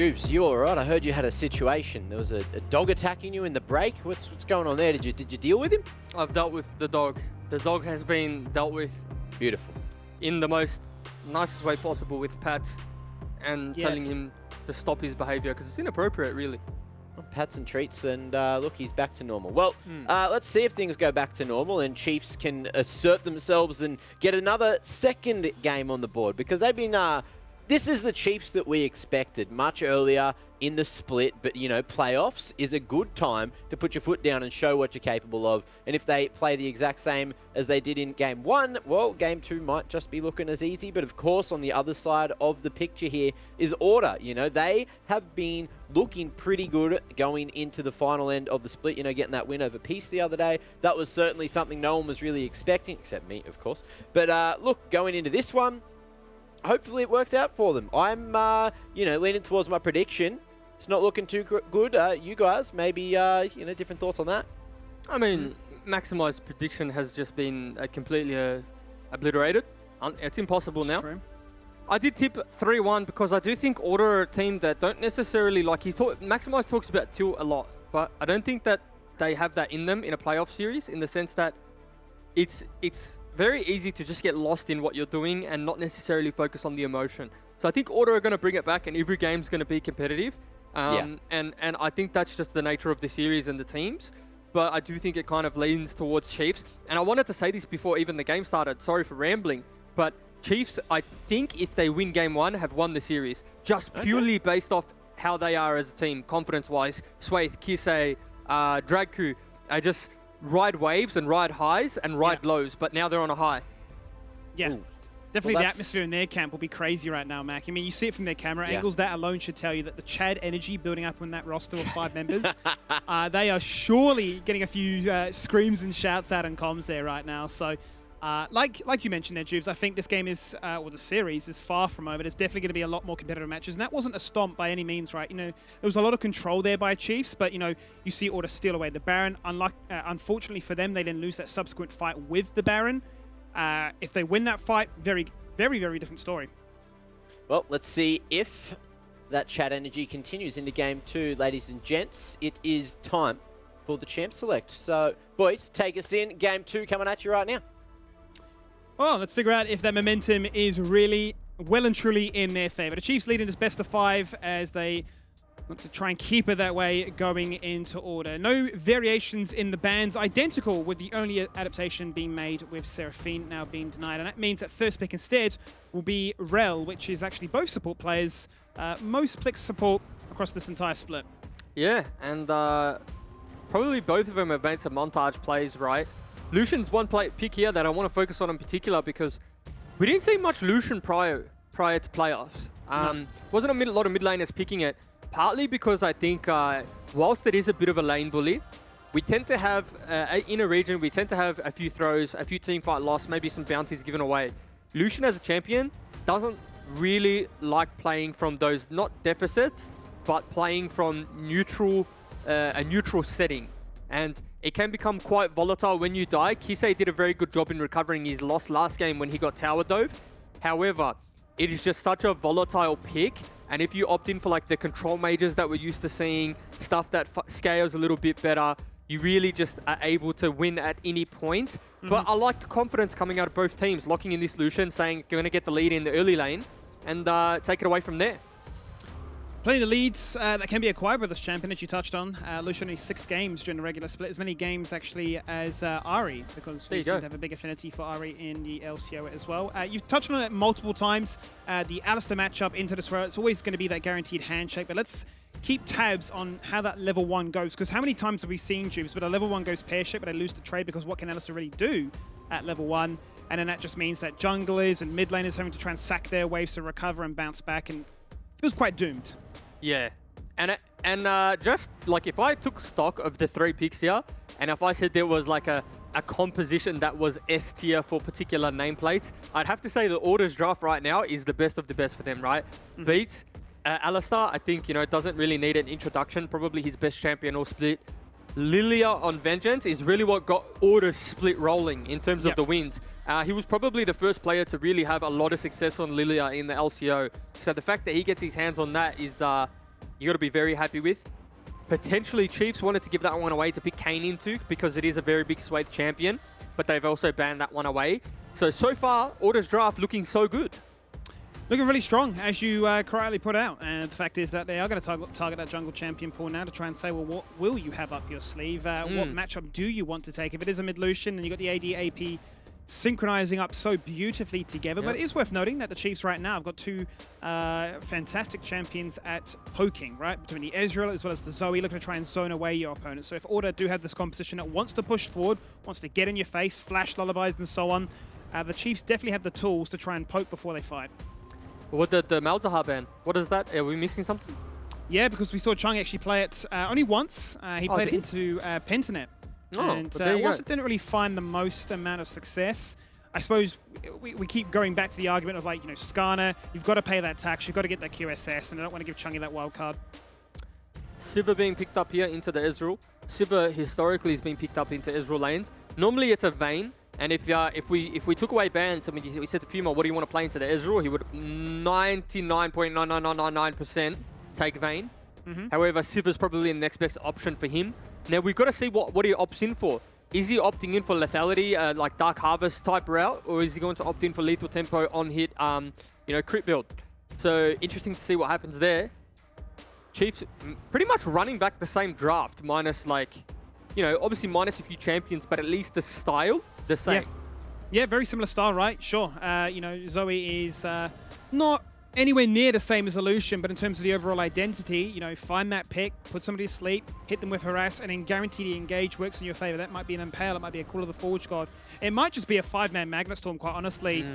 Jubes, you all right? I heard you had a situation. There was a dog attacking you in the break. What's going on there? Did you deal with him? I've dealt with the dog. The dog has been dealt with Beautiful. in the most nicest way possible with pats and telling him to stop his behavior because it's inappropriate, really. Well, pats and treats, and look, he's back to normal. Well, let's see if things go back to normal and Chiefs can assert themselves and get another second game on the board, because they've been... This is the Chiefs that we expected much earlier in the split, but, you know, playoffs is a good time to put your foot down and show what you're capable of. And if they play the exact same as they did in Game 1, well, Game 2 might just be looking as easy. But, of course, on the other side of the picture here is Order. You know, they have been looking pretty good going into the final end of the split, you know, getting that win over Peace the other day. That was certainly something no one was really expecting, except me, of course. But, look, going into this one, hopefully it works out for them. I'm, you know, leaning towards my prediction. It's not looking too good. You guys, maybe, you know, different thoughts on that? I mean, Maximize's prediction has just been completely obliterated. It's impossible now. True. I did tip 3-1 because I do think Order are a team that don't necessarily, like, Maximize talks about tilt a lot, but I don't think that they have that in them in a playoff series, in the sense that it's very easy to just get lost in what you're doing and not necessarily focus on the emotion. So I think Order are going to bring it back, and every game's going to be competitive. And I think that's just the nature of the series and the teams. But I do think it kind of leans towards Chiefs. And I wanted to say this before even the game started. Sorry for rambling. But Chiefs, I think if they win Game 1, have won the series. Just purely based off how they are as a team, confidence-wise. Swaith, Kisei, Dragku, just ride waves and ride highs and ride lows. But now they're on a high. Yeah. Ooh. Definitely Well, the atmosphere in their camp will be crazy right now, Mac. I mean, you see it from their camera angles. That alone should tell you that the Chad energy building up in that roster of 5 members, they are surely getting a few screams and shouts out in comms there right now. So, like you mentioned there, Jubes, I think this game is, or the series is far from over. There's definitely going to be a lot more competitive matches. And that wasn't a stomp by any means, right? You know, there was a lot of control there by Chiefs, but, you know, you see Order steal away the Baron. Unfortunately for them, they then lose that subsequent fight with the Baron. If they win that fight, very, very, very different story. Well, let's see if that chat energy continues into Game 2, ladies and gents. It is time for the Champ Select. So, boys, take us in. Game 2 coming at you right now. Well, let's figure out if that momentum is really well and truly in their favor. The Chiefs leading this best of 5 as they want to try and keep it that way going into Order. No variations in the bans, identical with the only adaptation being made with Seraphine now being denied. And that means that first pick instead will be Rel, which is actually both support players, most Plix support across this entire split. Yeah, and probably both of them have made some montage plays, right? Lucian's one pick here that I want to focus on in particular because we didn't see much Lucian prior to playoffs. Wasn't a lot of mid laners picking it. Partly because I think whilst it is a bit of a lane bully, we tend to have, in a region, we tend to have a few throws, a few teamfight loss, maybe some bounties given away. Lucian as a champion doesn't really like playing from those, not deficits, but playing from a neutral setting. And it can become quite volatile when you die. Kisei did a very good job in recovering his loss last game when he got tower dove. However, it is just such a volatile pick. And if you opt in for like the control mages that we're used to seeing, stuff that scales a little bit better, you really just are able to win at any point. But I like the confidence coming out of both teams, locking in this Lucian, saying you're going to get the lead in the early lane and take it away from there. Plenty of leads that can be acquired with this champion, as you touched on. Lucian only 6 games during the regular split, as many games actually as Ari, because we seem to have a big affinity for Ari in the LCO as well. You've touched on it multiple times. The Alistair matchup into this row, it's always going to be that guaranteed handshake, but let's keep tabs on how that level 1 goes, because how many times have we seen Jubes, but a level 1 goes pear-shaped, but they lose the trade because what can Alistair really do at level 1? And then that just means that junglers and mid laners having to try and sack their waves to recover and bounce back, and it was quite doomed. Yeah, and just like if I took stock of the 3 picks here, and if I said there was like a composition that was S tier for particular nameplates, I'd have to say the Order's draft right now is the best of the best for them, right? Beats Alistair, I think, you know, doesn't really need an introduction, probably his best champion all split. Lilia on Vengeance is really what got Order split rolling in terms of the wins. He was probably the first player to really have a lot of success on Lilia in the LCO. So the fact that he gets his hands on that is you got to be very happy with. Potentially, Chiefs wanted to give that one away to pick Kane into because it is a very big swathe champion, but they've also banned that one away. So far, Order's draft looking so good. Looking really strong, as you correctly put out. And the fact is that they are going to target that jungle champion pool now to try and say, well, what will you have up your sleeve? What matchup do you want to take? If it is a mid Lucian, then you've got the AD AP synchronizing up so beautifully together. But it is worth noting that the Chiefs right now have got two fantastic champions at poking, right? Between the Ezreal as well as the Zoe, looking to try and zone away your opponent. So if Order do have this composition that wants to push forward, wants to get in your face, flash lullabies and so on, the Chiefs definitely have the tools to try and poke before they fight. What did the Malzahar ban? What is that? Are we missing something? Yeah, because we saw Chung actually play it only once. He played it into Pentanet. And whilst it didn't really find the most amount of success, I suppose we keep going back to the argument of, like, you know, Skarner, you've got to pay that tax, you've got to get that QSS, and I don't want to give Chungy that wild card. Sivir being picked up here into the Ezreal. Sivir historically has been picked up into Ezreal lanes. Normally it's a Vayne. And if we took away bans, I mean, we said to Puma, what do you want to play into the Ezreal? He would 99.9999% take Vayne. However, Sivir's probably the next best option for him. Now, we've got to see what he opts in for. Is he opting in for lethality, like Dark Harvest type route, or is he going to opt in for lethal tempo on hit, you know, crit build? So, interesting to see what happens there. Chiefs pretty much running back the same draft, minus, like, you know, obviously minus a few champions, but at least the style, the same. Yeah, very similar style, right? Sure. You know, Zoe is not anywhere near the same as Lucian, but in terms of the overall identity, you know, find that pick, put somebody to sleep, hit them with harass, and then guarantee the engage works in your favor. That might be an Impale, it might be a Call of the Forge God. It might just be a 5-man Magnet Storm, quite honestly.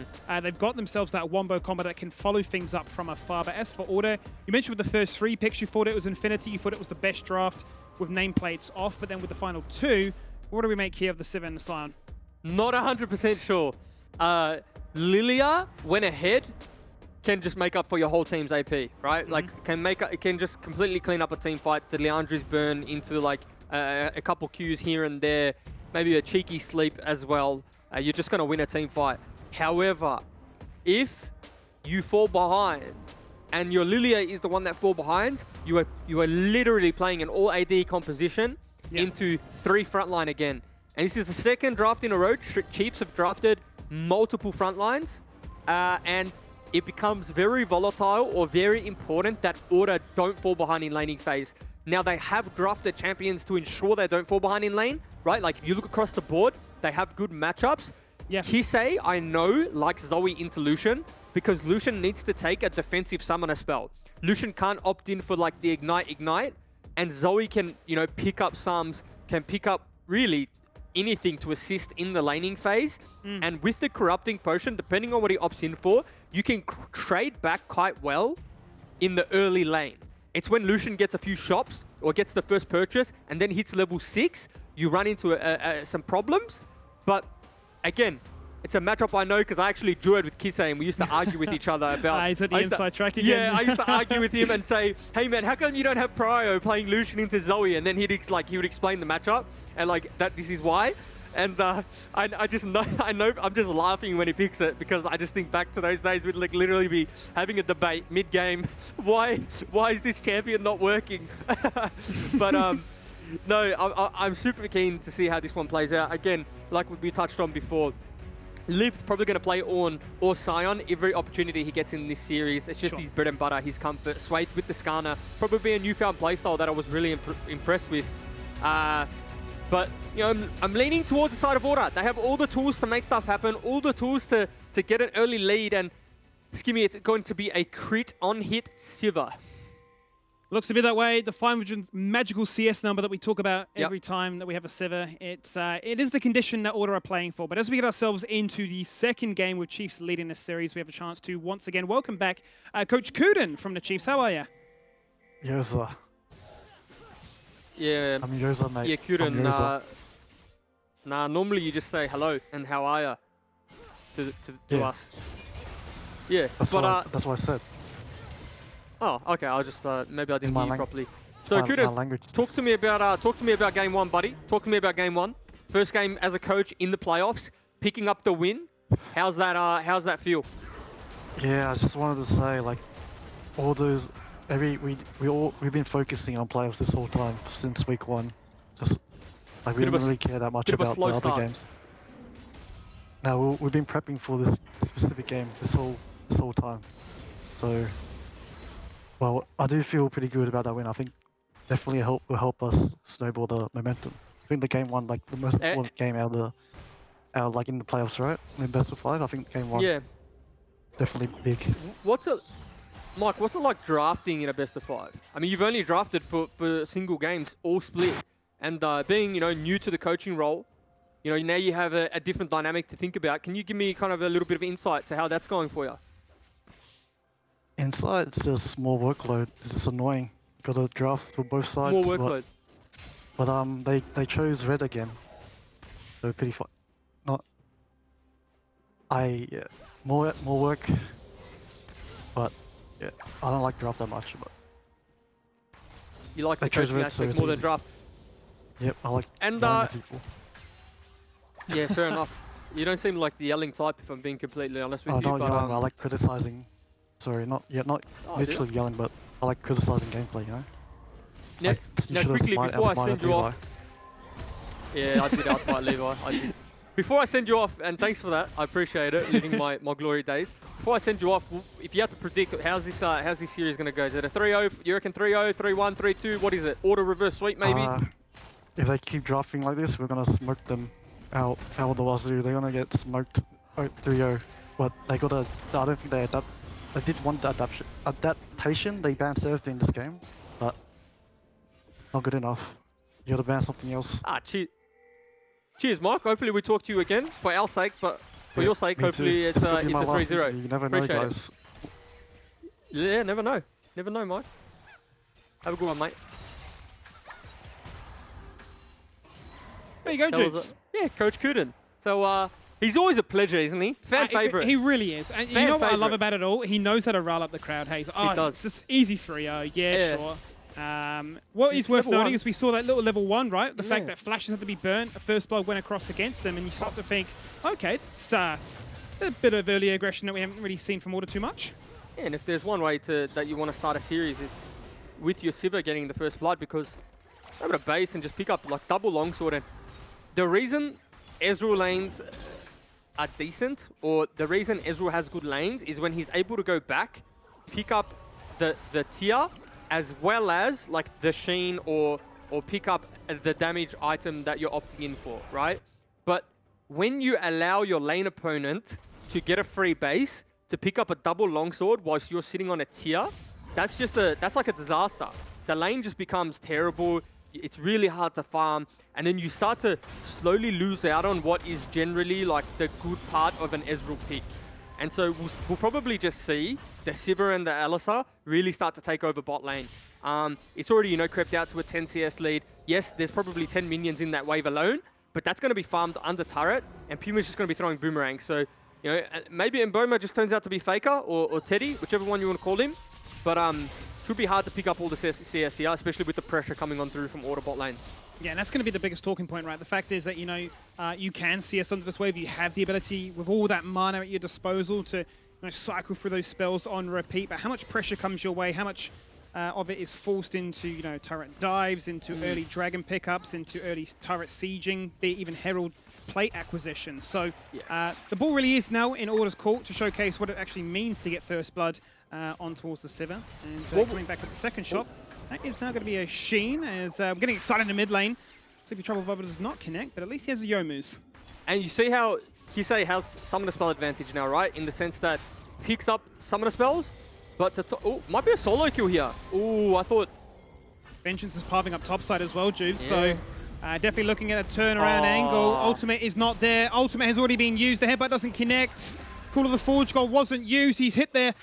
They've got themselves that wombo combo that can follow things up from afar. But as for Order, you mentioned with the first 3 picks, you thought it was Infinity, you thought it was the best draft with nameplates off, but then with the final 2, what do we make here of the Sivir and the Scion? Not 100% sure. Lilia went ahead, can just make up for your whole team's AP, right? Like, it can just completely clean up a team fight. The Leandri's burn into, like, a couple Qs here and there, maybe a cheeky sleep as well. You're just going to win a team fight. However, if you fall behind and your Lilia is the one that fall behind, you are literally playing an all AD composition into 3 frontline again. And this is the second draft in a row. Chiefs have drafted multiple frontlines, and it becomes very volatile or very important that Order don't fall behind in laning phase. Now, they have drafted champions to ensure they don't fall behind in lane, right? Like, if you look across the board, they have good matchups. Kisei, I know, likes Zoe into Lucian because Lucian needs to take a defensive summoner spell. Lucian can't opt in for, like, the Ignite, and Zoe can, you know, pick up sums, can pick up really anything to assist in the laning phase. And with the Corrupting Potion, depending on what he opts in for, you can trade back quite well in the early lane. It's when Lucian gets a few shops or gets the first purchase and then hits level 6, you run into some problems. But again, it's a matchup I know because I actually drew it with Kisei and we used to argue with each other about... He's at the inside track again. Yeah, I used to argue with him and say, hey man, how come you don't have Prio playing Lucian into Zoe? And then he would explain the matchup and like that this is why. And I just know, I'm just laughing when he picks it because I just think back to those days we'd like literally be having a debate mid-game. Why is this champion not working? But no, I'm super keen to see how this one plays out. Again, like we touched on before, Liv's probably going to play Ornn or Scion every opportunity he gets in this series. It's just his bread and butter, his comfort. Swathe with the Skarner, probably a newfound playstyle that I was really impressed with. But, you know, I'm leaning towards the side of Order. They have all the tools to make stuff happen, all the tools to get an early lead, and Skimmy, it's going to be a crit on hit Sivir. Looks to be that way. The 500 magical CS number that we talk about every time that we have a Sivir. It is the condition that Order are playing for. But as we get ourselves into the second game with Chiefs leading this series, we have a chance to once again welcome back Coach Kuden from the Chiefs. How are you? Yes, sir. Yeah, I'm Yoza, mate. Yeah, Kuden. Nah, normally you just say hello and how are ya to us. Yeah, that's what I said. Oh, okay. I'll just maybe I didn't hear you properly. So my Kuden, language. talk to me about game 1, buddy. Talk to me about game 1. First game as a coach in the playoffs, picking up the win. How's that feel? Yeah, I just wanted to say, like, all those we've been focusing on playoffs this whole time since week 1. Just like we Bit of didn't a really care that much bit of a about the slow other start. games. Now we've been prepping for this specific game this whole time. So, well, I do feel pretty good about that win. I think definitely will help us snowball the momentum. I think the game 1, like the most important game out like in the playoffs, right? In best of 5, I think game 1 Yeah. definitely big. Mike, what's it like drafting in a best of 5? I mean, you've only drafted for single games, all split. And being, new to the coaching role, now you have a different dynamic to think about. Can you give me kind of a little bit of insight to how that's going for you? Inside, it's just more workload. It's just annoying. Got to draft for both sides. More workload. But they chose red again. So pretty fun. More work. But yeah, I don't like draft that much. But You like the chose coaching red, so aspect it's more than easy. draft. Yep, I like And, yelling at people. Yeah, fair enough. You don't seem like the yelling type, if I'm being completely honest with you. Not But yelling. I like criticizing. Sorry, not literally yelling, but I like criticizing gameplay. Now, Like, you should've quickly smiled before I at send you Levi. off. Yeah, I did outsmart Levi. I did. Before I send you off, and thanks for that, I appreciate it, living my glory days. Before I send you off, if you had to predict how's this series going to go, is it a 3-0? You reckon 3-0, 3-1, 3-2? What is it? Auto reverse sweep maybe? If they keep drafting like this, we're gonna smoke them out of the wazoo. They're gonna get smoked 3-0. But they gotta. I don't think they adapt. They did want the adaptation. They banned everything in this game, but not good enough. You gotta ban something else. Cheers, Mike. Hopefully we talk to you again for our sake, but for your sake, hopefully too. it's a Could be my last 3-0. interview. You never know, Appreciate guys. Yeah, never know. Never know, Mike. Have a good one, mate. There you go, Juice. Yeah, Coach Kuden. So he's always a pleasure, isn't he? Fan favorite. He really is. And you know what I love about it all? He knows how to rile up the crowd. Hey, he does. It's just easy 3-0. Yeah, sure. What is worth noting is we saw that little level 1, right? The fact that flashes had to be burnt, a first blood went across against them, and you start to think, okay, it's a bit of early aggression that we haven't really seen from Order too much. Yeah, and if there's one way that you want to start a series, it's with your Sivir getting the first blood, because they're able to base and just pick up like double longsword. And the reason Ezreal lanes are decent, or the reason Ezreal has good lanes, is when he's able to go back, pick up the tier, as well as like the sheen or pick up the damage item that you're opting in for, right? But when you allow your lane opponent to get a free base, to pick up a double longsword whilst you're sitting on a tier, that's like a disaster. The lane just becomes terrible. It's really hard to farm, and then you start to slowly lose out on what is generally like the good part of an Ezreal pick. And so we'll probably just see the Sivir and the Alistar really start to take over bot lane. It's already, crept out to a 10 CS lead. Yes, there's probably 10 minions in that wave alone, but that's going to be farmed under turret, and Puma's just going to be throwing boomerangs. So, maybe Mboma just turns out to be Faker or Teddy, whichever one you want to call him. But should be hard to pick up all the CS here, especially with the pressure coming on through from Order bot lane. Yeah, and that's going to be the biggest talking point, right? The fact is that, you can see us under this wave. You have the ability, with all that mana at your disposal, to cycle through those spells on repeat. But how much pressure comes your way? How much of it is forced into, turret dives, into early dragon pickups, into early turret sieging, be it even Herald plate acquisition. So the ball really is now in Order's court to showcase what it actually means to get first blood on towards the Sivir. And coming back with the second shot. That is now going to be a Sheen, as we're getting excited in the mid lane. Sleepy Trouble Bubble does not connect, but at least he has a Youmu's. And you see how Kisei has Summoner Spell advantage now, right? In the sense that picks up Summoner Spells, but might be a solo kill here. Ooh, I thought... Vengeance is carving up topside as well, Juve, so definitely looking at a turnaround angle. Ultimate is not there. Ultimate has already been used. The headbutt doesn't connect. Call of the Forge Gold wasn't used. He's hit there.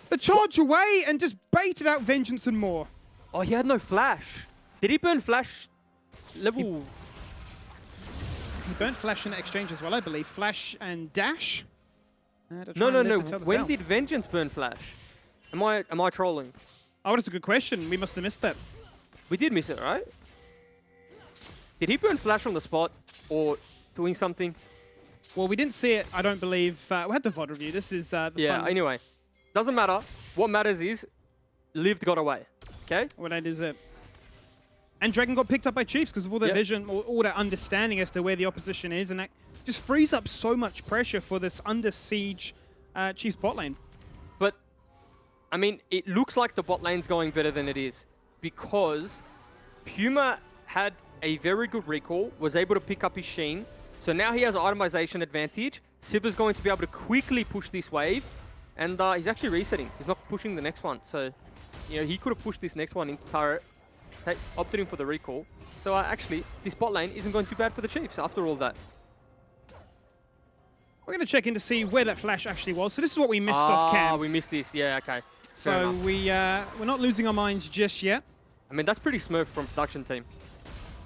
The charge away and just baited out Vengeance and more. Oh, he had no flash. Did he burn flash level? He burnt flash in the exchange as well, I believe. Flash and dash. No. When did Vengeance burn flash? Am I trolling? Oh, that's a good question. We must have missed that. We did miss it, right? Did he burn flash on the spot or doing something? Well, we didn't see it, I don't believe. We had the VOD review. This is the fun. Anyway. Doesn't matter. What matters is Lived got away. Okay? Well, that is it. And Dragon got picked up by Chiefs because of all their vision, or all their understanding as to where the opposition is, and that just frees up so much pressure for this under siege Chiefs bot lane. But, I mean, it looks like the bot lane's going better than it is because Puma had a very good recall, was able to pick up his Sheen, so now he has an itemization advantage. Siva's going to be able to quickly push this wave, and he's actually resetting. He's not pushing the next one, so you know he could have pushed this next one into turret, opted in for the recall. So actually, this bot lane isn't going too bad for the Chiefs after all that. We're going to check in to see where that flash actually was. So this is what we missed off cam. We missed this, yeah, okay. So we're not losing our minds just yet. I mean, that's pretty smooth from production team.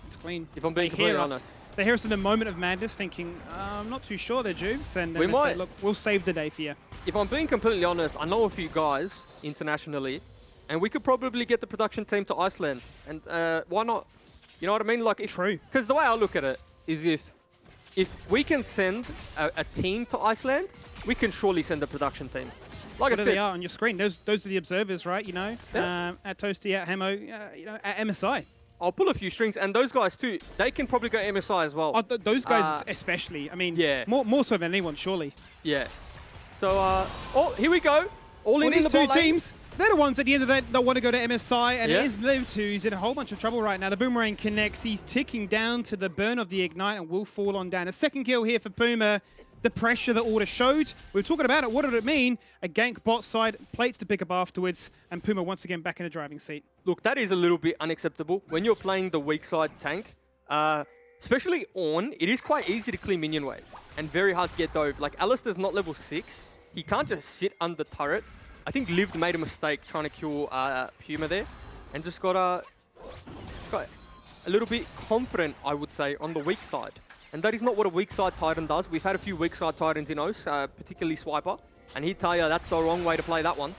It's clean. If I'm being completely honest. They hear us in the moment of madness thinking, I'm not too sure they're Juves. And we might. Say, look, we'll save the day for you. If I'm being completely honest, I know a few guys internationally, and we could probably get the production team to Iceland. And why not? You know what I mean? Like, True. Because the way I look at it is if we can send a team to Iceland, we can surely send a production team. Like What I said, they are on your screen. Those are the observers, right? You know, at Toasty, at Hemo, you know, at MSI. I'll pull a few strings, and those guys too. They can probably go MSI as well. Oh, those guys especially. I mean, yeah. more so than anyone, surely. Yeah. So, oh, here we go. All in these the two bot lane. teams. They're the ones at the end of the day that want to go to MSI, and Yeah. it is Liv who's in a whole bunch of trouble right now. The Boomerang connects. He's ticking down to the burn of the Ignite and will fall on down. A second kill here for Puma. The pressure that Order showed. We were talking about it. What did it mean? A gank bot side, plates to pick up afterwards, and Puma once again back in a driving seat. Look, that is a little bit unacceptable. When you're playing the weak side tank, especially Ornn, it is quite easy to clear minion wave and very hard to get dove. Like, Alistair's not level 6. He can't just sit under turret. I think Liv made a mistake trying to kill Puma there and just got a little bit confident, I would say, on the weak side. And that is not what a weak side Titan does. We've had a few weak side Titans in OS, particularly Swiper, and he'd tell you that's the wrong way to play that one.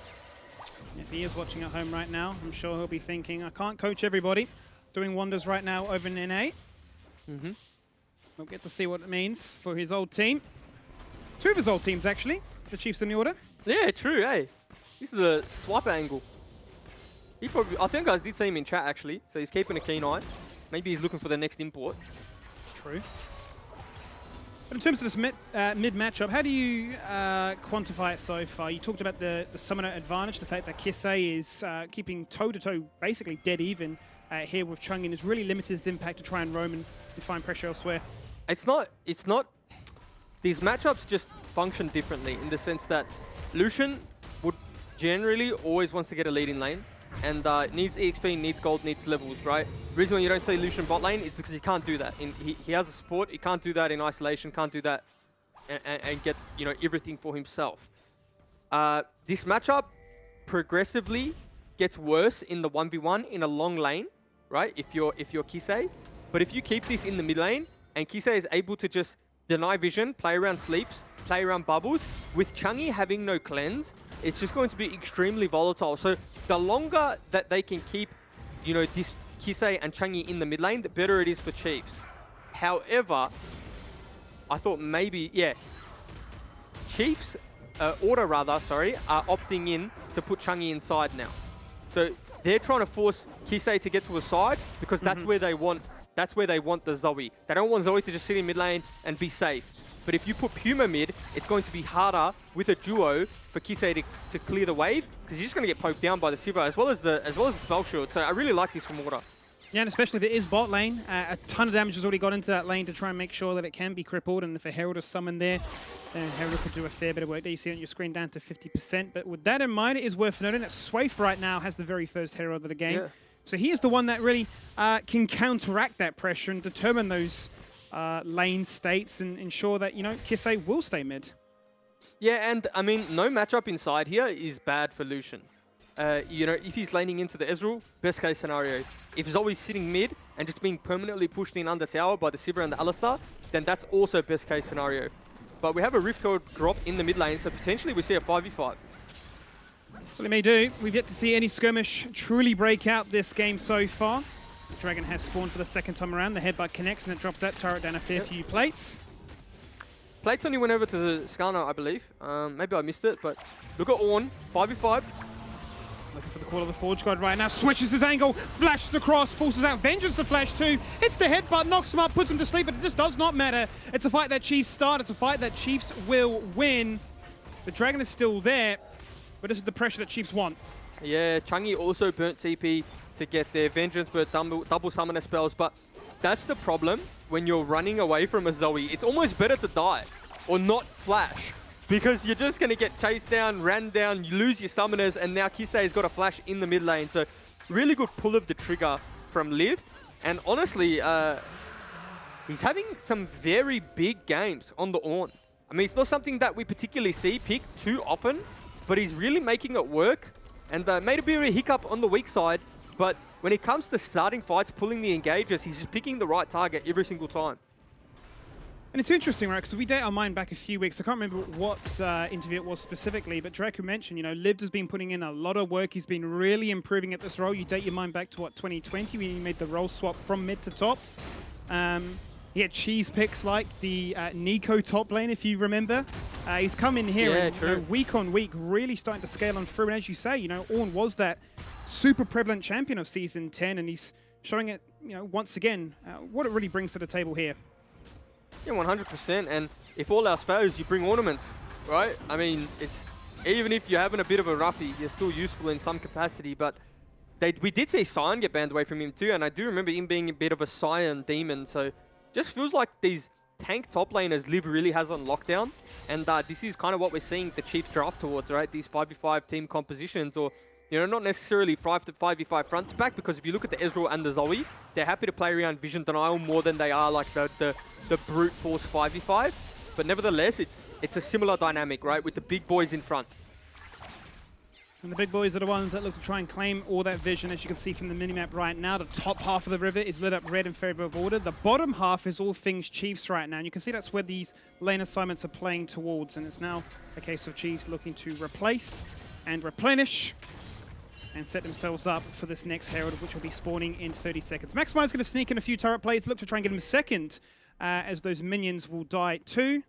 If he is watching at home right now, I'm sure he'll be thinking, I can't coach everybody. Doing wonders right now over in NA. We'll get to see what it means for his old team. Two of his old teams, actually. The Chiefs in the order. Yeah, true, hey. This is the Swiper angle. He probably, I think I did see him in chat, actually, so he's keeping a keen eye. Maybe he's looking for the next import. True. But in terms of this mid matchup, how do you quantify it so far? You talked about the summoner advantage, the fact that Kisei is keeping toe-to-toe basically dead even here with Chung and has really limited his impact to try and roam and find pressure elsewhere. It's not, these matchups just function differently in the sense that Lucian would generally always wants to get a lead in lane and needs EXP, needs gold, needs levels, right? The reason why you don't see Lucian bot lane is because he can't do that. He has a support, he can't do that in isolation, can't do that and get, you know, everything for himself. This matchup progressively gets worse in the 1v1 in a long lane, right? If you're Kisei. But if you keep this in the mid lane and Kisei is able to just deny vision, play around sleeps, play around bubbles, with Changi having no cleanse, it's just going to be extremely volatile. So the longer that they can keep, you know, this Kisei and Changi in the mid lane, the better it is for Chiefs. However, I thought maybe, yeah, Chiefs, Order rather, sorry, are opting in to put Changi inside now. So they're trying to force Kisei to get to a side because that's where they want. That's where they want the Zoe. They don't want Zoe to just sit in mid lane and be safe. But if you put Puma mid, it's going to be harder with a duo for Kisei to clear the wave because he's just going to get poked down by the Siva as well as the spell shield. So I really like this from Order. Yeah, and especially if it is bot lane, a ton of damage has already got into that lane to try and make sure that it can be crippled. And if a Herald is summoned there, then Herald could do a fair bit of work there. You see it on your screen down to 50%. But with that in mind, it is worth noting that Swaif right now has the very first Herald of the game. Yeah. So he is the one that really can counteract that pressure and determine those lane states and ensure that, you know, Kisei will stay mid. Yeah, and I mean, no matchup inside here is bad for Lucian. You know, if he's laning into the Ezreal, best case scenario. If Zoe's sitting mid and just being permanently pushed in under tower by the Sivir and the Alistar, then that's also best case scenario. But we have a Rift Herald drop in the mid lane, so potentially we see a 5v5. So they may do. We've yet to see any skirmish truly break out this game so far. Dragon has spawned for the second time around. The headbutt connects and it drops that turret down a fair few plates. Plates only went over to the Skarner, I believe. Maybe I missed it, but look at Ornn, 5v5. Looking for the call of the Forge God right now. Switches his angle, flashes across, forces out Vengeance to flash too. Hits the headbutt, knocks him up, puts him to sleep, but it just does not matter. It's a fight that Chiefs start. It's a fight that Chiefs will win. The Dragon is still there, but this is the pressure that Chiefs want. Yeah, Changi also burnt TP to get their Vengeance, but double summoner spells, but that's the problem when you're running away from a Zoe. It's almost better to die or not flash, because you're just going to get chased down, ran down, you lose your summoners, and now Kisei's got a flash in the mid lane. So really good pull of the trigger from Liv. And honestly, he's having some very big games on the Ornn. I mean, it's not something that we particularly see pick too often, but he's really making it work. And made a bit of a hiccup on the weak side, but when it comes to starting fights, pulling the engages, he's just picking the right target every single time. And it's interesting, right, because we date our mind back a few weeks. I can't remember what interview it was specifically, but Draco mentioned, you know, Livs has been putting in a lot of work. He's been really improving at this role. You date your mind back to, what, 2020, when he made the role swap from mid to top. He had cheese picks like the Nico top lane, if you remember. He's come in here and you know, week on week, really starting to scale on through. And as you say, you know, Ornn was that super prevalent champion of Season 10, and he's showing it, you know, once again, what it really brings to the table here. Yeah, 100%. And if all else fails, you bring ornaments, right? I mean, it's even if you're having a bit of a roughie, you're still useful in some capacity. But we did see Sion get banned away from him too, and I do remember him being a bit of a Sion demon. So just feels like these tank top laners Liv really has on lockdown. And this is kind of what we're seeing the Chiefs draft towards, right? These 5v5 team compositions, or, you know, not necessarily 5v5 front to back, because if you look at the Ezreal and the Zoe, they're happy to play around vision denial more than they are like the brute force 5v5. But nevertheless, it's a similar dynamic, right? With the big boys in front. And the big boys are the ones that look to try and claim all that vision. As you can see from the minimap right now, the top half of the river is lit up red in favor of Order. The bottom half is all things Chiefs right now. And you can see that's where these lane assignments are playing towards. And it's now a case of Chiefs looking to replace and replenish and set themselves up for this next Herald, which will be spawning in 30 seconds. Maximize going to sneak in a few turret plays, look to try and get him a second, as those minions will die too.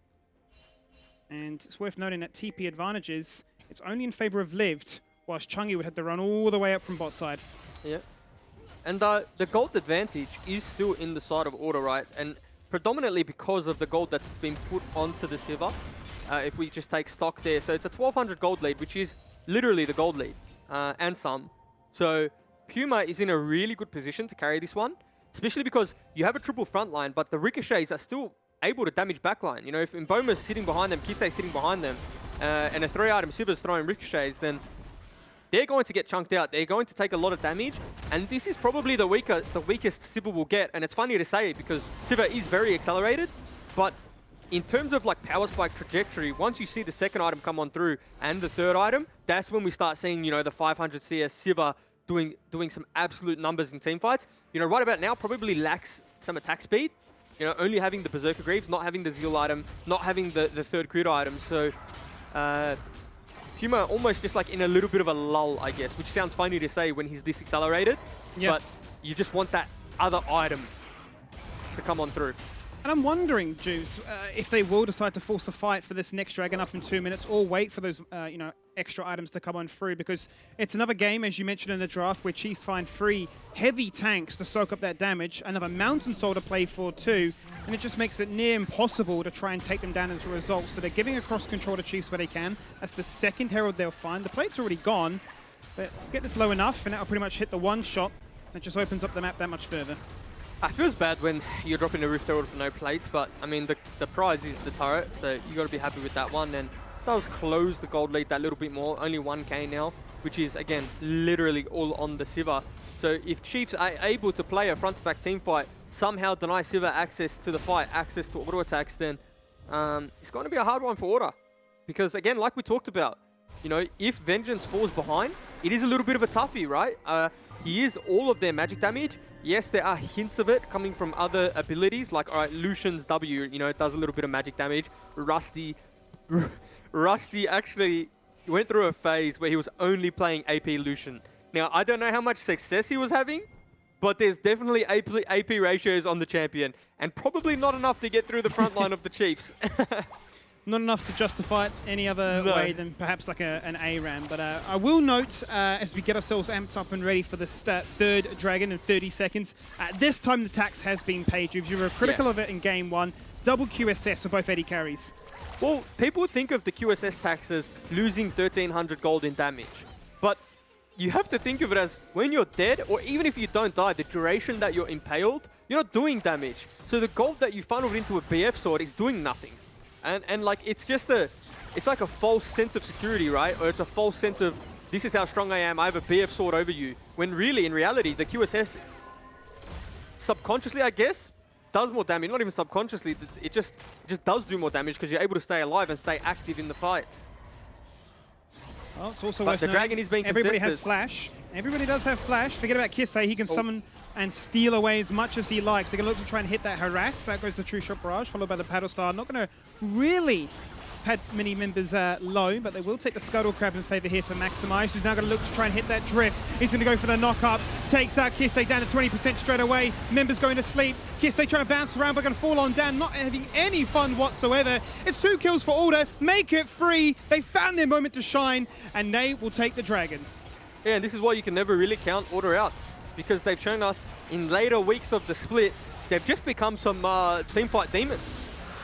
And it's worth noting that TP advantages, it's only in favor of Lived, whilst Changi would have to run all the way up from bot side. Yeah. And the gold advantage is still in the side of Order, right? And predominantly because of the gold that's been put onto the Sivir. If we just take stock there. So it's a 1200 gold lead, which is literally the gold lead. And some. So Puma is in a really good position to carry this one, especially because you have a triple front line, but the ricochets are still able to damage backline. You know, if Mboma's sitting behind them, Kisei's sitting behind them, and a 3-item Sivir's throwing ricochets, then they're going to get chunked out. They're going to take a lot of damage, and this is probably the weakest Sivir will get. And it's funny to say it because Sivir is very accelerated, but in terms of like power spike trajectory, once you see the second item come on through and the third item, that's when we start seeing, you know, the 500 CS Sivir doing some absolute numbers in team fights. You know, right about now probably lacks some attack speed. You know, only having the Berserker Greaves, not having the Zeal item, not having the third crit item. So Puma almost just like in a little bit of a lull, I guess, which sounds funny to say when he's this accelerated. Yep. But you just want that other item to come on through. And I'm wondering, Juice, if they will decide to force a fight for this next Dragon up in 2 minutes, or wait for those, you know, extra items to come on through, because it's another game, as you mentioned in the draft, where Chiefs find 3 heavy tanks to soak up that damage, another Mountain Soul to play for too, and it just makes it near impossible to try and take them down as a result. So they're giving across control to Chiefs where they can. That's the second Herald they'll find. The plate's already gone, but get this low enough, and that'll pretty much hit the one shot. It just opens up the map that much further. It feels bad when you're dropping a Rift Herald for no plates, but I mean, the prize is the turret, so you got to be happy with that one. And it does close the gold lead that little bit more, only 1k now, which is, again, literally all on the Sivir. So if Chiefs are able to play a front-to-back team fight, somehow deny Sivir access to the fight, access to auto attacks, then it's going to be a hard one for Order. Because, again, like we talked about, you know, if Vengeance falls behind, it is a little bit of a toughie, right? He is all of their magic damage. Yes, there are hints of it coming from other abilities, like, all right, Lucian's W, you know, it does a little bit of magic damage. Rusty actually went through a phase where he was only playing AP Lucian. Now, I don't know how much success he was having, but there's definitely AP ratios on the champion, and probably not enough to get through the front line of the Chiefs. Not enough to justify it any other way than perhaps like an ARAM. But I will note, as we get ourselves amped up and ready for the third Dragon in 30 seconds, this time the tax has been paid. You were critical of it in game 1. Double QSS for both AD carries. Well, people think of the QSS tax as losing 1,300 gold in damage. But you have to think of it as when you're dead, or even if you don't die, the duration that you're impaled, you're not doing damage. So the gold that you funneled into a BF sword is doing nothing. And like, it's like a false sense of security, right? Or it's a false sense of, this is how strong I am, I have a BF sword over you. When really, in reality, the QSS, subconsciously, I guess, does more damage. Not even subconsciously, it just does do more damage because you're able to stay alive and stay active in the fights. Well, it's also but the dragon is being Everybody contested. has flash. Everybody does have flash. Forget about Kisei. He can summon and steal away as much as he likes. They're going to look to try and hit that harass. That goes the True Shot Barrage, followed by the Paddle Star. Not going to really pad many members low, but they will take the Scuttle Crab in favor here for Maximize, who's now going to look to try and hit that drift. He's going to go for the knock-up. Takes out Kisei down to 20% straight away. Members going to sleep. Kisei trying to bounce around, but going to fall on down, not having any fun whatsoever. It's 2 kills for Order. Make it 3. They found their moment to shine, and they will take the Dragon. Yeah, and this is why you can never really count Order out, because they've shown us in later weeks of the split, they've just become some teamfight demons.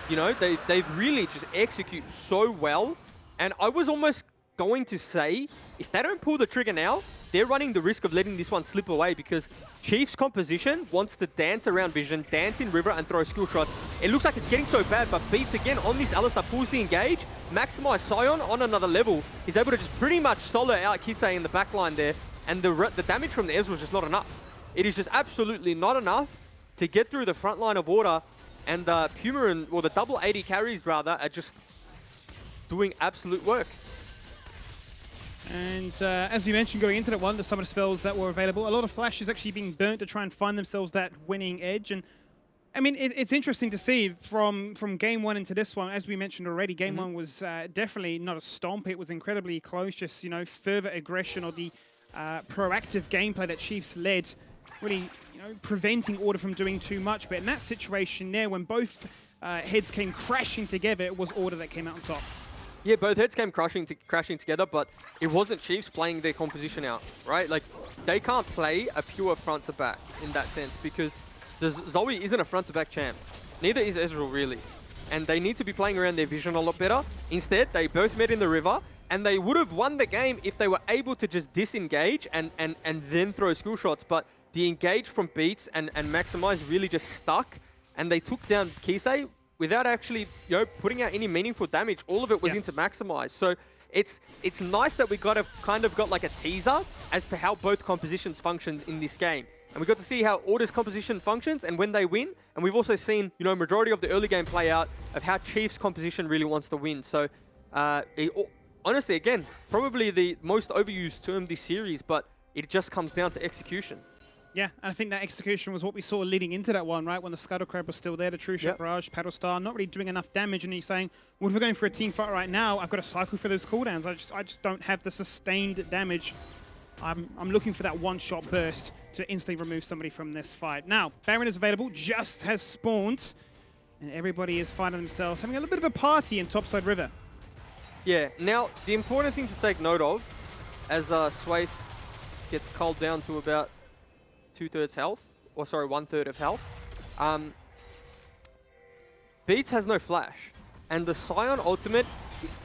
You know, they've really just execute so well. And I was almost going to say, if they don't pull the trigger now, they're running the risk of letting this one slip away, because Chief's composition wants to dance around Vision, dance in River, and throw skill shots. It looks like it's getting so bad, but Beats again on this Alistar pulls the engage. Maximize Sion on another level. He's able to just pretty much solo out Kisei in the backline there, and the damage from the Ezreal is just not enough. It is just absolutely not enough to get through the front line of Order, and Puma and, or the double 80 carries rather, are just doing absolute work. And as we mentioned going into that one, the summoner spells that were available, a lot of Flash is actually being burnt to try and find themselves that winning edge. And I mean, it's interesting to see from game 1 into this one. As we mentioned already, game 1 was definitely not a stomp. It was incredibly close, just, you know, further aggression or the proactive gameplay that Chiefs led, really, you know, preventing Order from doing too much. But in that situation there, when both heads came crashing together, it was Order that came out on top. Yeah, both heads came crashing together, but it wasn't Chiefs playing their composition out, right? Like, they can't play a pure front-to-back in that sense, because Zoe isn't a front-to-back champ. Neither is Ezreal, really. And they need to be playing around their vision a lot better. Instead, they both met in the river, and they would have won the game if they were able to just disengage and then throw skill shots. But the engage from Beats and Maximize really just stuck, and they took down Kisei without actually, you know, putting out any meaningful damage. All of it was into Maximize. So it's nice that we kind of got like a teaser as to how both compositions function in this game. And we got to see how Order's composition functions and when they win. And we've also seen, you know, majority of the early game play out of how Chief's composition really wants to win. So honestly, again, probably the most overused term this series, but it just comes down to execution. Yeah, and I think that execution was what we saw leading into that one, right? When the Scuttle Crab was still there, the True Shot Barrage, Paddle Star, not really doing enough damage, and he's saying, well, if we're going for a team fight right now, I've got to cycle for those cooldowns. I just don't have the sustained damage. I'm looking for that one-shot burst to instantly remove somebody from this fight. Now, Baron is available, just has spawned, and everybody is finding themselves having a little bit of a party in Topside River. Yeah, now, the important thing to take note of, as Swaith gets culled down to about 2/3 health, or sorry, 1/3 of health. Beats has no flash, and the Sion ultimate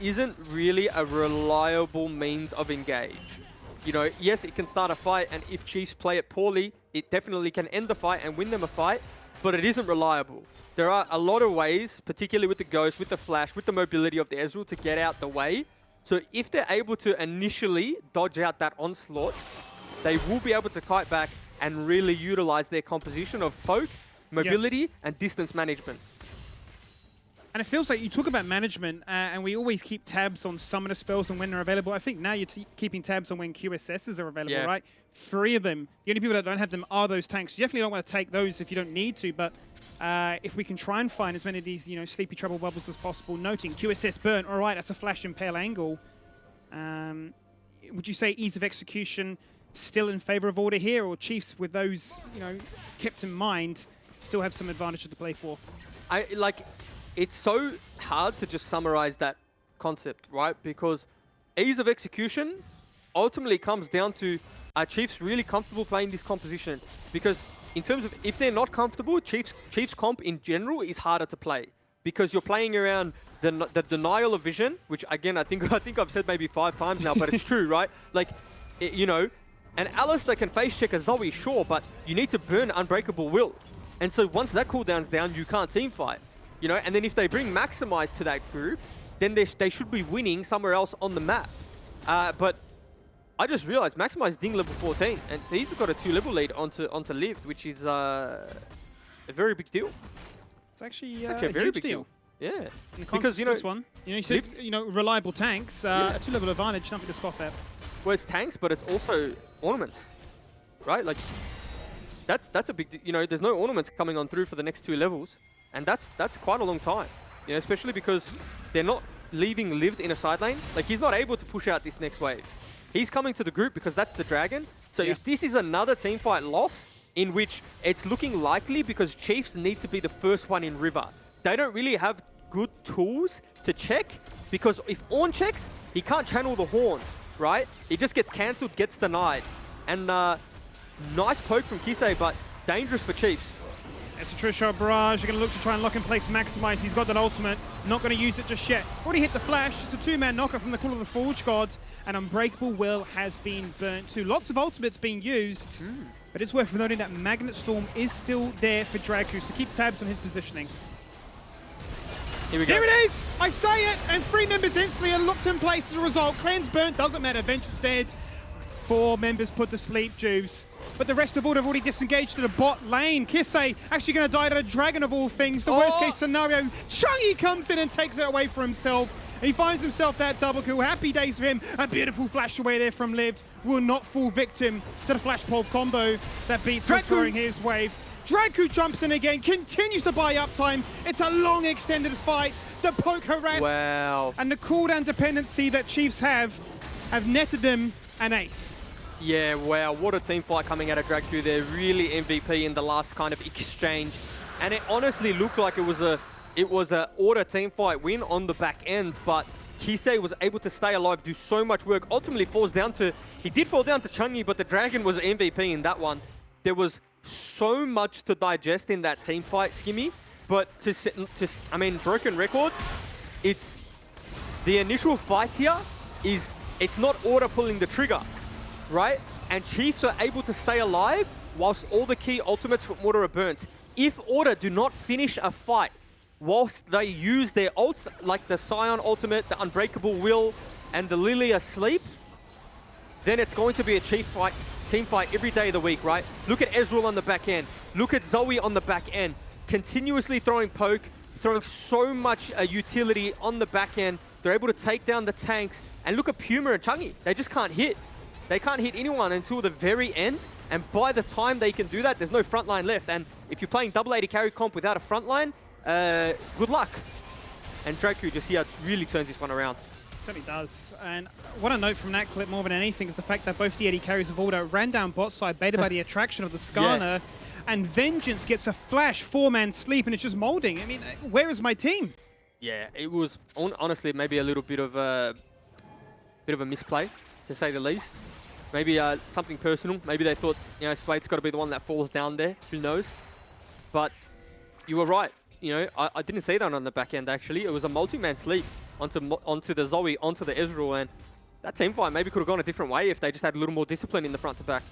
isn't really a reliable means of engage. You know, yes, it can start a fight, and if Chiefs play it poorly, it definitely can end the fight and win them a fight, but it isn't reliable. There are a lot of ways, particularly with the Ghost, with the flash, with the mobility of the Ezreal, to get out the way. So if they're able to initially dodge out that onslaught, they will be able to kite back and really utilize their composition of poke, mobility, and distance management. And it feels like you talk about management, and we always keep tabs on summoner spells and when they're available. I think now you're keeping tabs on when QSSs are available, right? 3 of them. The only people that don't have them are those tanks. You definitely don't want to take those if you don't need to, but if we can try and find as many of these, you know, sleepy trouble bubbles as possible, noting QSS burn, all right, that's a flash and pale angle. Would you say ease of execution still in favor of Order here, or Chiefs, with those, you know, kept in mind, still have some advantage to play for? it's so hard to just summarize that concept, right? Because ease of execution ultimately comes down to are Chiefs really comfortable playing this composition? Because in terms of if they're not comfortable, Chiefs comp in general is harder to play because you're playing around the denial of vision, which again I think I've said maybe 5 times now, but it's true, right? Like, you know, an Alistair can face check a Zoe, sure, but you need to burn Unbreakable Will, and so once that cooldown's down, you can't team fight, you know. And then if they bring Maximize to that group, then they should be winning somewhere else on the map, but. I just realized Maximize ding level 14, and so he's got a 2-level lead onto Lift, which is a very big deal. It's actually a very big deal. Yeah, because you know this one, you said, reliable tanks, a 2-level advantage, nothing to scoff at. Well, it's tanks, but it's also ornaments, right? Like that's a big, there's no ornaments coming on through for the next 2 levels, and that's quite a long time, especially because they're not leaving Lived in a side lane. Like he's not able to push out this next wave. He's coming to the group because that's the Dragon. So if this is another teamfight loss, in which it's looking likely because Chiefs need to be the first one in River. They don't really have good tools to check because if Ornn checks, he can't channel the Horn, right? It just gets cancelled, gets denied. And nice poke from Kisei, but dangerous for Chiefs. It's a true shot barrage. You're going to look to try and lock in place Maximize. He's got that ultimate. Not going to use it just yet. Already hit the flash. It's a 2-man knocker from the Call of the Forge Gods. And Unbreakable Will has been burnt too. Lots of ultimates being used. But it's worth noting that Magnet Storm is still there for Dragu. So keep tabs on his positioning. Here we go. Here it is! I say it! And 3 members instantly are locked in place as a result. Cleanse burnt. Doesn't matter. Vengeance dead. 4 members put to sleep, Juves. But the rest of Order have already disengaged to the bot lane. Kisei actually going to die to a Dragon of all things. The worst case scenario, Chungy comes in and takes it away for himself. He finds himself that double kill. Happy days for him. A beautiful flash away there from Lived. Will not fall victim to the flash pole combo that beats scoring his wave. Dragu jumps in again, continues to buy up time. It's a long extended fight. The poke harass and the cooldown dependency that Chiefs have netted them an ace. Yeah, wow, what a team fight coming out of Dragu there. Really MVP in the last kind of exchange. And it honestly looked like it was a Order team fight win on the back end, but Kisei was able to stay alive, do so much work. Ultimately he did fall down to Chungy, but the Dragon was MVP in that one. There was so much to digest in that team fight, Skimmy. But I mean, broken record, it's the initial fight here it's not Order pulling the trigger, right? And Chiefs are able to stay alive whilst all the key ultimates from Order are burnt. If Order do not finish a fight whilst they use their ults, like the Scion ultimate, the Unbreakable Will, and the Lilia Sleep, then it's going to be a team fight every day of the week, right? Look at Ezreal on the back end. Look at Zoe on the back end. Continuously throwing poke, throwing so much utility on the back end. They're able to take down the tanks. And look at Puma and Chungy. They just can't hit. They can't hit anyone until the very end. And by the time they can do that, there's no front line left. And if you're playing double AD carry comp without a front line, good luck. And Dragu just really turns this one around. Certainly does. And what I note from that clip more than anything is the fact that both the AD carries of Order ran down bot side, baited by the attraction of the Skarner. And Vengeance gets a flash 4-man sleep, and it's just molding. I mean, where is my team? Yeah, it was honestly maybe a little bit of a misplay, to say the least. Maybe something personal. Maybe they thought, Swade's got to be the one that falls down there. Who knows? But you were right. I didn't see that on the back end, actually. It was a multi-man sleep onto the Zoe, onto the Ezreal, and that team fight maybe could have gone a different way if they just had a little more discipline in the front to back.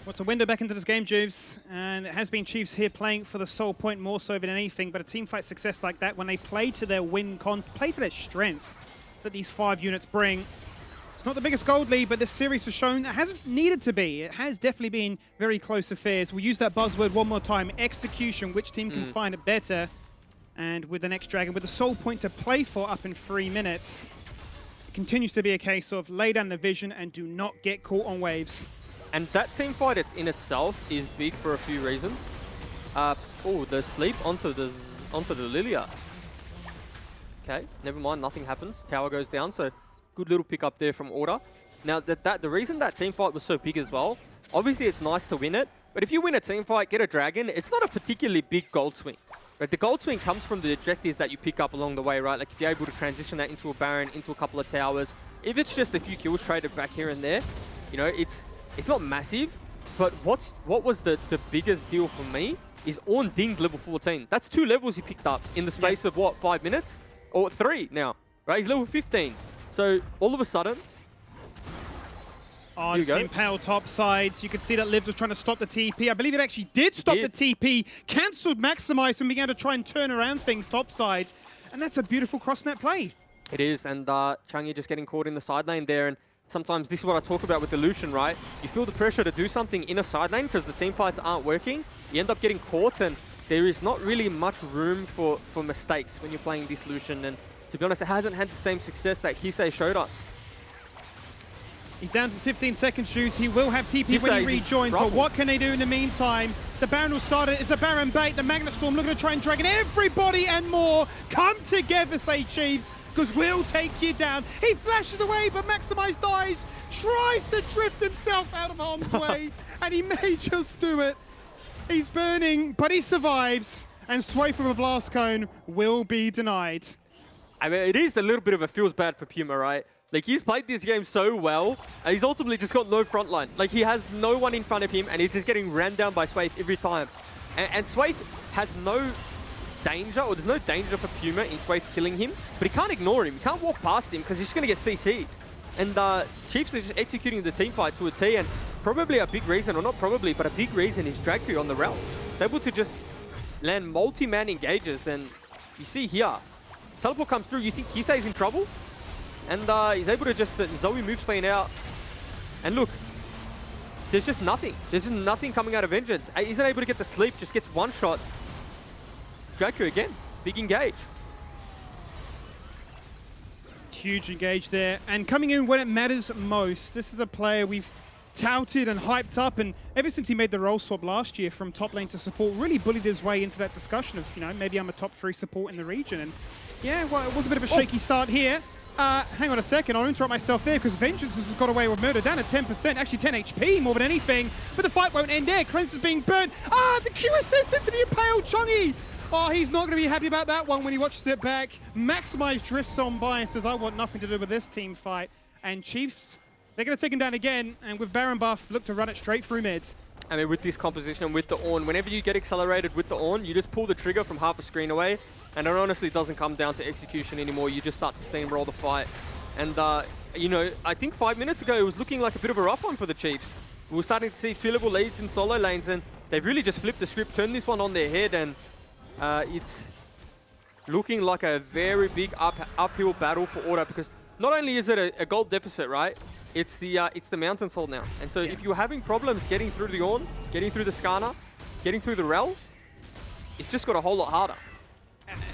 What's a window back into this game, Juves? And it has been Chiefs here playing for the sole point more so than anything, but a team fight success like that, when they play to their play to their strength that these 5 units bring. It's not the biggest gold lead, but this series has shown that hasn't needed to be. It has definitely been very close affairs. We'll use that buzzword one more time. Execution, which team can find it better? And with the next Dragon, with the sole point to play for up in 3 minutes, it continues to be a case of lay down the vision and do not get caught on waves. And that team fight in itself is big for a few reasons. The sleep onto the Lilia. Okay, never mind, nothing happens. Tower goes down, so good little pick up there from Order. Now, the reason that team fight was so big as well, obviously it's nice to win it, but if you win a team fight, get a Dragon, it's not a particularly big gold swing. Right, the gold swing comes from the objectives that you pick up along the way, right? Like if you're able to transition that into a Baron, into a couple of towers, if it's just a few kills traded back here and there, you know, it's not massive. But what was the biggest deal for me is Ornn dinged level 14. That's 2 levels he picked up in the space of what, 5 minutes? Or 3 now, right? He's level 15. So all of a sudden, Oh, just impale top sides. You can see that Liv was trying to stop the TP. I believe it actually did stop the TP. Cancelled Maximize and began to try and turn around things top side. And that's a beautiful cross-map play. It is, and Changi just getting caught in the side lane there. And sometimes this is what I talk about with the Lucian, right? You feel the pressure to do something in a side lane because the team fights aren't working. You end up getting caught, and there is not really much room for mistakes when you're playing this Lucian. And to be honest, it hasn't had the same success that Kisei showed us. He's down to 15 seconds, Juice. He will have TP when he rejoins, but what can they do in the meantime? The Baron will start it. It's a Baron bait. The Magnet Storm looking to try and drag in everybody and more. Come together, say Chiefs, because we'll take you down. He flashes away, but Maximize dies. Tries to drift himself out of harm's way, and he may just do it. He's burning, but he survives, and Sway from a Blast Cone will be denied. I mean, it is a little bit of a feels bad for Puma, right? Like, he's played this game so well, and he's ultimately just got no front line. Like, he has no one in front of him, and he's just getting ran down by Swaith every time. And Swaith has no danger, or there's no danger for Puma in Swaith killing him, but he can't ignore him. He can't walk past him, because he's just going to get CC'd. And Chiefs are just executing the team fight to a T, and probably a big reason, or not probably, but a big reason is Dragku on the realm. He's able to just land multi-man engages, and you see here, teleport comes through, you think Kisei's in trouble? And he's able to just, Zoe moves playing out. And look, there's just nothing. There's just nothing coming out of Vengeance. He's not able to get the sleep, just gets one shot. Dragku again, big engage. Huge engage there. And coming in when it matters most. This is a player we've touted and hyped up, and ever since he made the role swap last year from top lane to support, really bullied his way into that discussion of, you know, maybe I'm a top 3 support in the region. And yeah, well, it was a bit of a shaky start here. Hang on a second, I'll interrupt myself there because Vengeance has got away with murder, down at 10%, actually 10 HP more than anything, but the fight won't end there. Cleanse is being burnt. The QSS into the impaled Chungy. Oh, he's not going to be happy about that one when he watches it back. Maximize drifts on by and says, I want nothing to do with this team fight. And Chiefs, they're going to take him down again, and with Baron buff, look to run it straight through mids. I mean, with this composition, with the Ornn, whenever you get accelerated with the Ornn, you just pull the trigger from half a screen away, and it honestly doesn't come down to execution anymore. You just start to steamroll the fight. And, you know, I think 5 minutes ago, it was looking like a bit of a rough one for the Chiefs. We were starting to see 2-level leads in solo lanes, and they've really just flipped the script, turned this one on their head, and it's looking like a very big uphill battle for Order, because not only is it a gold deficit, right? It's the Mountain Soul now. And so if you're having problems getting through the Ornn, getting through the Skarner, getting through the Rel, it's just got a whole lot harder.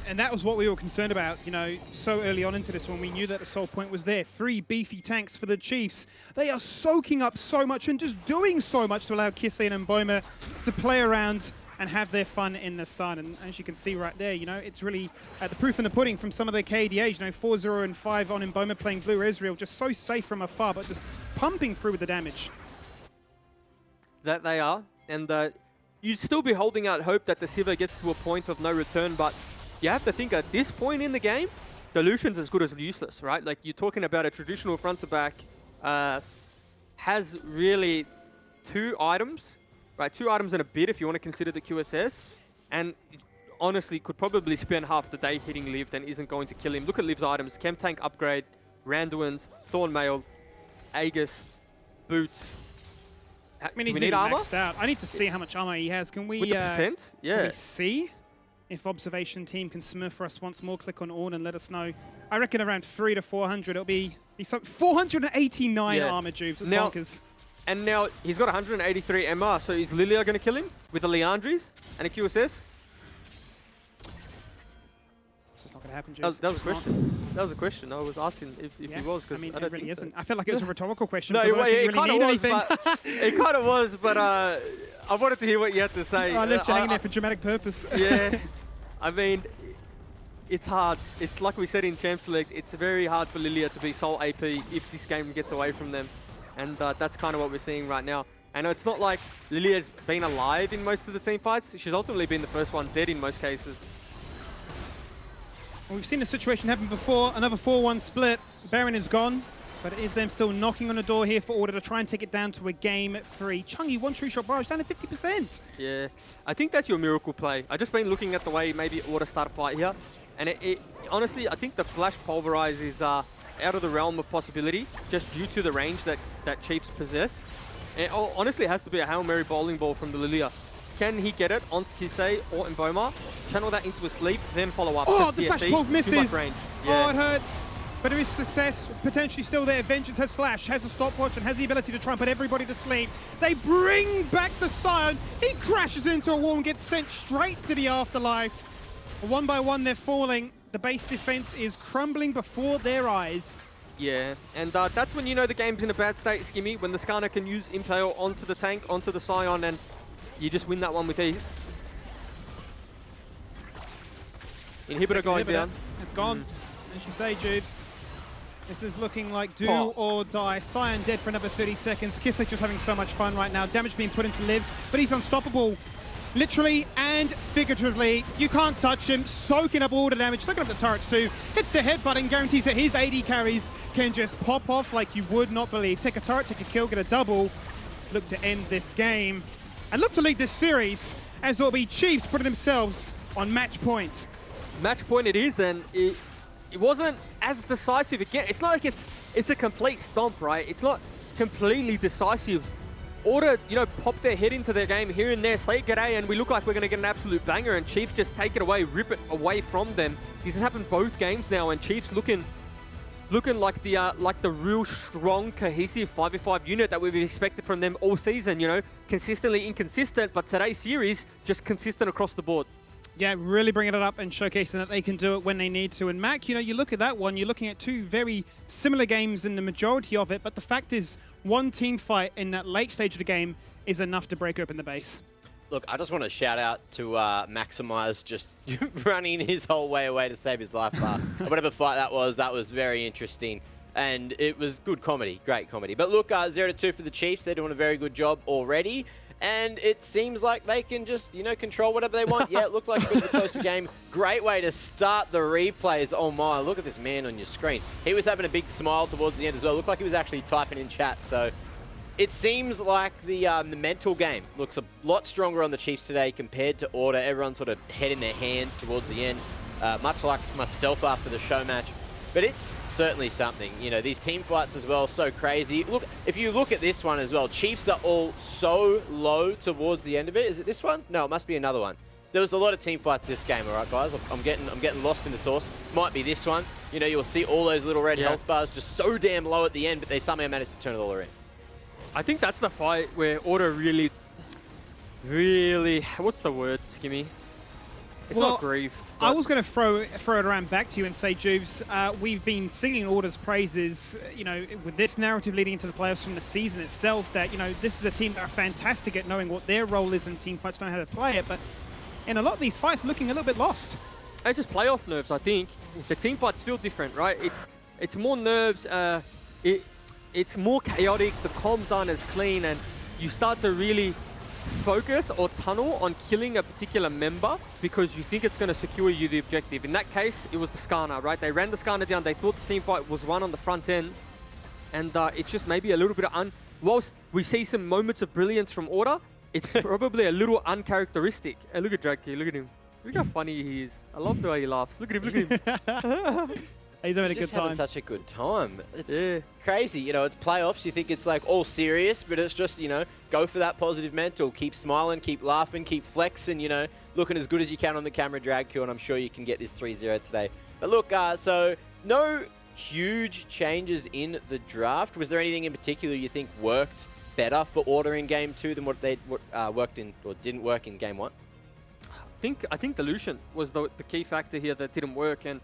And that was what we were concerned about, you know, so early on into this when we knew that the Soul Point was there. 3 beefy tanks for the Chiefs. They are soaking up so much and just doing so much to allow Kisei and Mboma to play around and have their fun in the sun. And as you can see right there, you know, it's really the proof in the pudding from some of their KDAs. You know, 4-0 and 5 on Mboma playing Blue Ezreal, just so safe from afar, but just pumping through with the damage. That they are. And you'd still be holding out hope that the Sivir gets to a point of no return, but you have to think at this point in the game, the Lucian's as good as useless, right? Like, you're talking about a traditional front-to-back, has really 2 items, right? 2 items and a bit if you want to consider the QSS, and honestly could probably spend half the day hitting Liv and isn't going to kill him. Look at Liv's items: Chem Tank upgrade, Randuin's, Thornmail, Aegis, Boots. I mean, he's nearly maxed out. I need to see how much armor he has. Can we, with the percent? Yeah. Can we see if Observation Team can smurf for us once more? Click on Ornn and let us know. I reckon around 300 to 400. It'll be 489 armor, Juves. It's bonkers. And now he's got 183 MR, so is Lilia going to kill him with a Leandries and a QSS? This is not going to happen, Juves. That was a question. That was a question. I was asking if he was, because I mean, I don't it really think isn't. So. I felt like it was a rhetorical question. No, it kind of was, but it kind of was, but I wanted to hear what you had to say. I left you hanging there for dramatic purpose. Yeah. I mean, it's hard. It's like we said in Champ Select, it's very hard for Lilia to be sole AP if this game gets away from them. And that's kind of what we're seeing right now. And it's not like Lilia's been alive in most of the team fights. She's ultimately been the first one dead in most cases. Well, we've seen a situation happen before, another 4-1 split. Baron is gone, but it is them still knocking on the door here for Order to try and take it down to a game 3. Chungy, one true shot barrage down to 50%. Yeah, I think that's your miracle play. I've just been looking at the way maybe Order start a fight here. And honestly, I think the Flash Pulverize is out of the realm of possibility, just due to the range that Chiefs possess. And honestly, it has to be a Hail Mary bowling ball from the Lilia. Can he get it onto Tisei or Mboma, channel that into a sleep, then follow up? Oh, the Flash Pulve misses! Too much range. Yeah. Oh, it hurts. But there is success, potentially still there. Vengeance has Flash, has a stopwatch, and has the ability to try and put everybody to sleep. They bring back the Scion. He crashes into a wall and gets sent straight to the afterlife. One by one, they're falling. The base defense is crumbling before their eyes. Yeah, and that's when you know the game's in a bad state, Skimmy, when the Skarner can use Impale onto the tank, onto the Scion, and you just win that one with ease. Inhibitor going down. It's gone. As you say, Jubes. This is looking like do or die. Scion dead for another 30 seconds. Kisek just having so much fun right now. Damage being put into Livs, but he's unstoppable. Literally and figuratively. You can't touch him. Soaking up all the damage. Soaking up the turrets too. Hits the headbutt and guarantees that his AD carries can just pop off like you would not believe. Take a turret, take a kill, get a double. Look to end this game. And look to lead this series as there'll be Chiefs putting themselves on match point. Match point it is, and it wasn't as decisive. Again, it's not like it's a complete stomp, right? It's not completely decisive. Order, you know, pop their head into their game here and there, say g'day, and we look like we're going to get an absolute banger, and Chiefs just take it away, rip it away from them. This has happened both games now, and Chiefs looking like the real strong, cohesive 5v5 unit that we've expected from them all season, you know, consistently inconsistent, but today's series, just consistent across the board. Yeah, really bringing it up and showcasing that they can do it when they need to. And Mac, you know, you look at that one, you're looking at two very similar games in the majority of it, but the fact is one team fight in that late stage of the game is enough to break open the base. Look, I just want to shout out to Maximize just running his whole way away to save his life. Whatever fight that was very interesting. And it was good comedy, great comedy. But look, 0-2 for the Chiefs. They're doing a very good job already. And it seems like they can just, you know, control whatever they want. Yeah, it looked like a bit of a closer game. Great way to start the replays. Oh my, look at this man on your screen. He was having a big smile towards the end as well. Looked like he was actually typing in chat. So it seems like the mental game looks a lot stronger on the Chiefs today compared to Order. Everyone's sort of head in their hands towards the end, much like myself after the show match. But it's certainly something. You know, these team fights as well, so crazy. Look, if you look at this one as well, Chiefs are all so low towards the end of it. Is it this one? No, it must be another one. There was a lot of team fights this game, all right, guys? I'm getting lost in the sauce. Might be this one. You know, you'll see all those little red health bars just so damn low at the end, but they somehow managed to turn it all around. I think that's the fight where Order really, what's the word, Skimmy? It's not grief. I was going to throw it around back to you and say, Jubes, we've been singing Order's praises, you know, with this narrative leading into the playoffs from the season itself, that, you know, this is a team that are fantastic at knowing what their role is in team fights, knowing how to play it, but in a lot of these fights, looking a little bit lost. It's just playoff nerves, I think. The team fights feel different, right? It's more nerves, it's more chaotic, the comms aren't as clean, and you start to really focus or tunnel on killing a particular member because you think it's going to secure you the objective. In that case, it was the Skarner, right? They ran the Skarner down. They thought the team fight was won on the front end. And it's just maybe a little bit of whilst we see some moments of brilliance from Order, it's probably a little uncharacteristic. Hey, look at Drake, look at him. Look how funny he is. I love the way he laughs. Look at him. He's having a good time. Having such a good time. It's crazy. You know, it's playoffs. You think it's like all serious, but it's just, you know, go for that positive mental. Keep smiling, keep laughing, keep flexing, you know, looking as good as you can on the camera, Dragkill, and I'm sure you can get this 3-0 today. But look, so no huge changes in the draft. Was there anything in particular you think worked better for Order in Game 2 than what they worked in or didn't work in Game 1? I think the Lucian was the key factor here that didn't work, and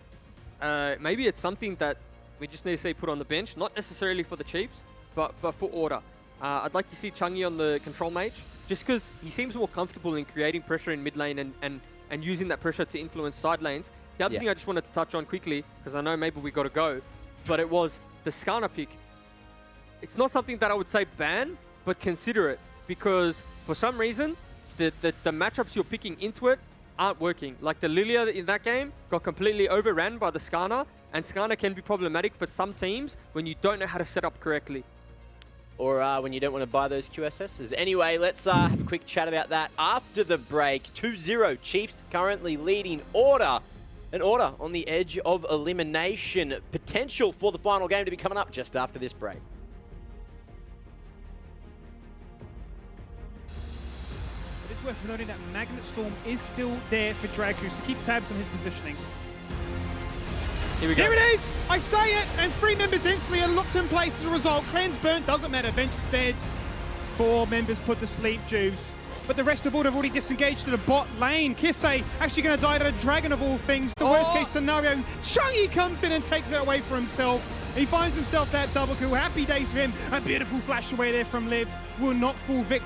maybe it's something that we just need to see put on the bench, not necessarily for the Chiefs, but for Order. I'd like to see Chungy on the control mage, just because he seems more comfortable in creating pressure in mid lane and using that pressure to influence side lanes. The other thing I just wanted to touch on quickly, because I know maybe we got to go, but it was the Skarner pick. It's not something that I would say ban, but consider it. because for some reason, the matchups you're picking into it aren't working. Like the Lilia in that game got completely overran by the Skarner, and Skarner can be problematic for some teams when you don't know how to set up correctly. Or when you don't want to buy those QSSs. Anyway, let's have a quick chat about that after the break. 2-0, Chiefs currently leading Order. An Order on the edge of elimination. Potential for the final game to be coming up just after this break. It is worth noting that Magnet Storm is still there for Dragu, so keep tabs on his positioning. Here we go. Here it is! I say it, and 3 members instantly are locked in place as a result. Cleanse burnt, doesn't matter, Bench is dead. 4 members put to sleep, Juice. But the rest of Order have already disengaged to the bot lane. Kisei actually going to die to a dragon of all things. The worst case scenario, Chungy comes in and takes it away for himself. He finds himself that double kill. Happy days for him. A beautiful flash away there from Liv. Will not fall victim.